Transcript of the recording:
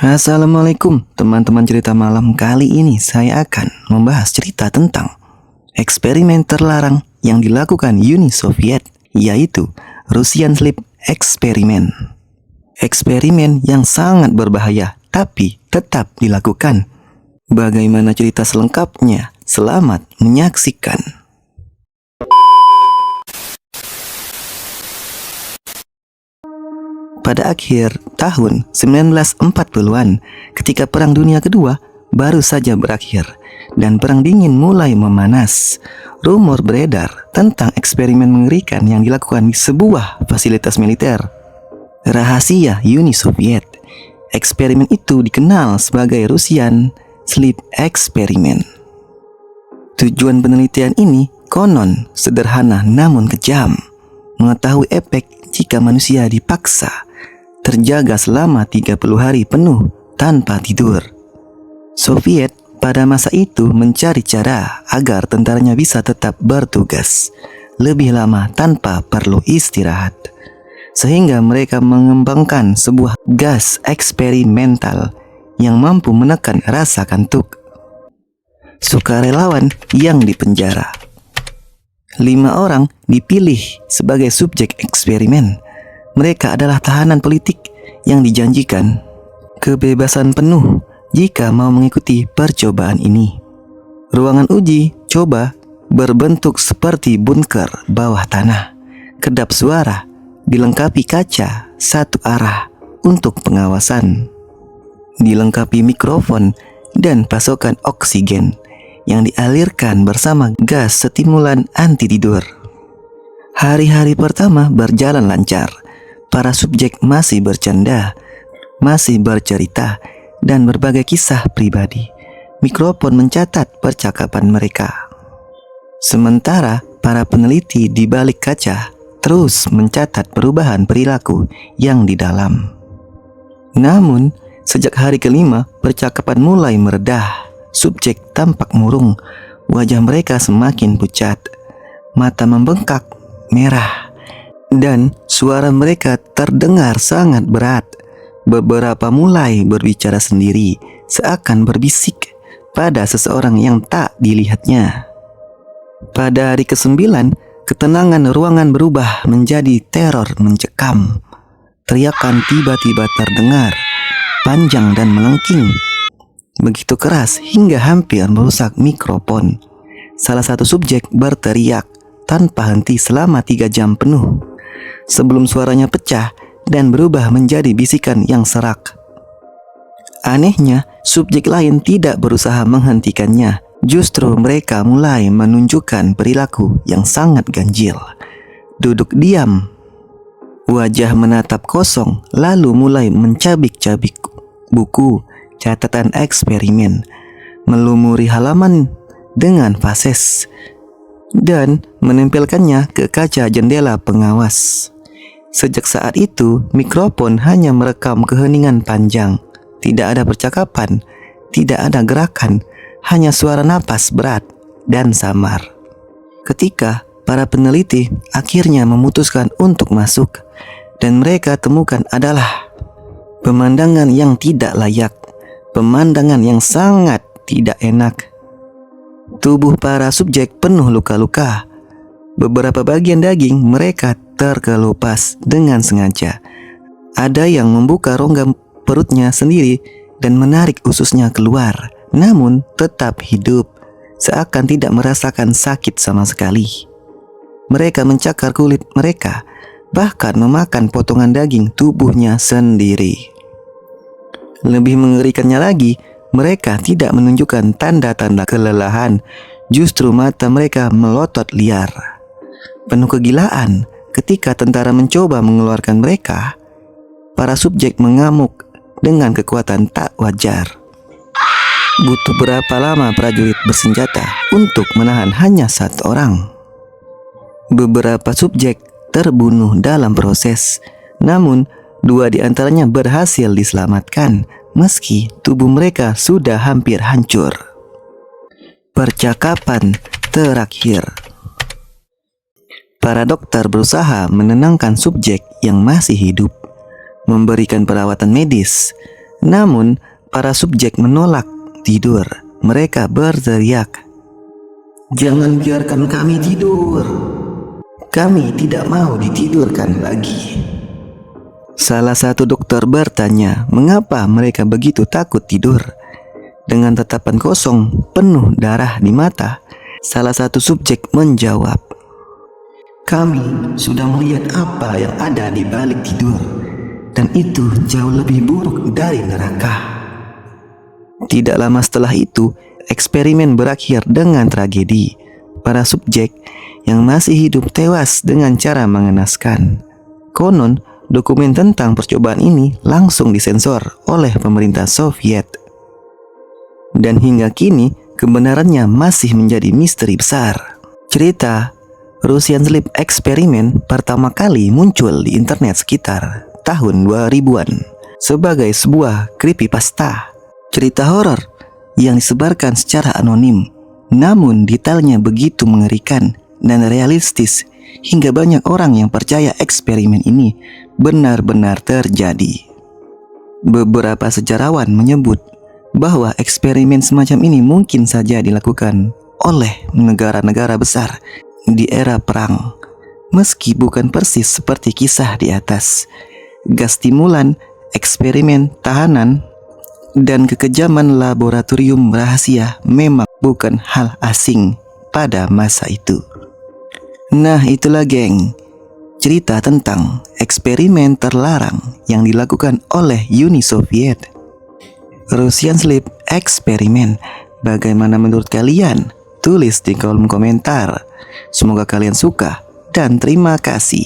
Assalamualaikum teman-teman cerita malam. Kali ini saya akan membahas cerita tentang eksperimen terlarang yang dilakukan Uni Soviet, yaitu Russian Sleep Experiment. Eksperimen yang sangat berbahaya tapi tetap dilakukan. Bagaimana cerita selengkapnya? Selamat menyaksikan. Pada akhir tahun 1940-an, ketika Perang Dunia Kedua baru saja berakhir dan Perang Dingin mulai memanas, rumor beredar tentang eksperimen mengerikan yang dilakukan di sebuah fasilitas militer rahasia Uni Soviet. Eksperimen itu dikenal sebagai Russian Sleep Experiment. Tujuan penelitian ini konon sederhana namun kejam, mengetahui efek jika manusia dipaksa terjaga selama 30 hari penuh tanpa tidur. Soviet pada masa itu mencari cara agar tentaranya bisa tetap bertugas lebih lama tanpa perlu istirahat, sehingga mereka mengembangkan sebuah gas eksperimental yang mampu menekan rasa kantuk. Sukarelawan yang dipenjara. 5 orang dipilih sebagai subjek eksperimen. Mereka adalah tahanan politik yang dijanjikan kebebasan penuh jika mau mengikuti percobaan ini. Ruangan uji coba berbentuk seperti bunker bawah tanah. Kedap suara dilengkapi kaca satu arah untuk pengawasan. Dilengkapi mikrofon dan pasokan oksigen yang dialirkan bersama gas stimulan anti tidur. Hari-hari pertama berjalan lancar. Para subjek masih bercanda, masih bercerita, dan berbagai kisah pribadi. Mikrofon mencatat percakapan mereka. Sementara para peneliti di balik kaca terus mencatat perubahan perilaku yang di dalam. Namun, sejak hari kelima, percakapan mulai meredah. Subjek tampak murung, wajah mereka semakin pucat, mata membengkak, merah, dan suara mereka terdengar sangat berat. Beberapa mulai berbicara sendiri, seakan berbisik pada seseorang yang tak dilihatnya. Pada hari ke-9, ketenangan ruangan berubah menjadi teror mencekam. Teriakan tiba-tiba terdengar, panjang dan melengking, begitu keras hingga hampir merusak mikrofon. Salah satu subjek berteriak tanpa henti selama 3 jam penuh, sebelum suaranya pecah dan berubah menjadi bisikan yang serak. Anehnya, subjek lain tidak berusaha menghentikannya. Justru mereka mulai menunjukkan perilaku yang sangat ganjil. Duduk diam, wajah menatap kosong, lalu mulai mencabik-cabik buku catatan eksperimen, melumuri halaman dengan fases, dan menempelkannya ke kaca jendela pengawas. Sejak saat itu, mikrofon hanya merekam keheningan panjang. Tidak ada percakapan, tidak ada gerakan, hanya suara napas berat dan samar. Ketika para peneliti akhirnya memutuskan untuk masuk, dan mereka temukan adalah pemandangan yang tidak layak, pemandangan yang sangat tidak enak. Tubuh para subjek penuh luka-luka. Beberapa bagian daging mereka terkelupas dengan sengaja. Ada yang membuka rongga perutnya sendiri dan menarik ususnya keluar, namun tetap hidup, seakan tidak merasakan sakit sama sekali. Mereka mencakar kulit mereka, bahkan memakan potongan daging tubuhnya sendiri. Lebih mengerikannya lagi, mereka tidak menunjukkan tanda-tanda kelelahan, justru mata mereka melotot liar. Penuh kegilaan, ketika tentara mencoba mengeluarkan mereka, para subjek mengamuk dengan kekuatan tak wajar. Butuh berapa lama prajurit bersenjata untuk menahan hanya 1 orang? Beberapa subjek terbunuh dalam proses, namun 2 di antaranya berhasil diselamatkan meski tubuh mereka sudah hampir hancur. Percakapan terakhir. Para dokter berusaha menenangkan subjek yang masih hidup, memberikan perawatan medis, Namun, para subjek menolak tidur. Mereka berteriak, "Jangan biarkan kami tidur. Kami tidak mau ditidurkan lagi." Salah satu dokter bertanya mengapa mereka begitu takut tidur. Dengan tatapan kosong, penuh darah di mata, salah satu subjek menjawab, "Kami sudah melihat apa yang ada di balik tidur, dan itu jauh lebih buruk dari neraka." Tidak lama setelah itu, eksperimen berakhir dengan tragedi. Para subjek yang masih hidup tewas dengan cara mengenaskan. Konon, dokumen tentang percobaan ini langsung disensor oleh pemerintah Soviet. Dan hingga kini, kebenarannya masih menjadi misteri besar. Cerita Russian Sleep Experiment pertama kali muncul di internet sekitar tahun 2000-an sebagai sebuah creepypasta. Cerita horor yang disebarkan secara anonim, namun detailnya begitu mengerikan dan realistis hingga banyak orang yang percaya eksperimen ini benar-benar terjadi. Beberapa sejarawan menyebut bahwa eksperimen semacam ini mungkin saja dilakukan oleh negara-negara besar di era perang, meski bukan persis seperti kisah di atas. Gas stimulan, eksperimen tahanan, dan kekejaman laboratorium rahasia memang bukan hal asing pada masa itu. Nah, itulah geng, cerita tentang eksperimen terlarang yang dilakukan oleh Uni Soviet. Russian Sleep Experiment. Bagaimana menurut kalian? Tulis di kolom komentar. Semoga kalian suka dan terima kasih.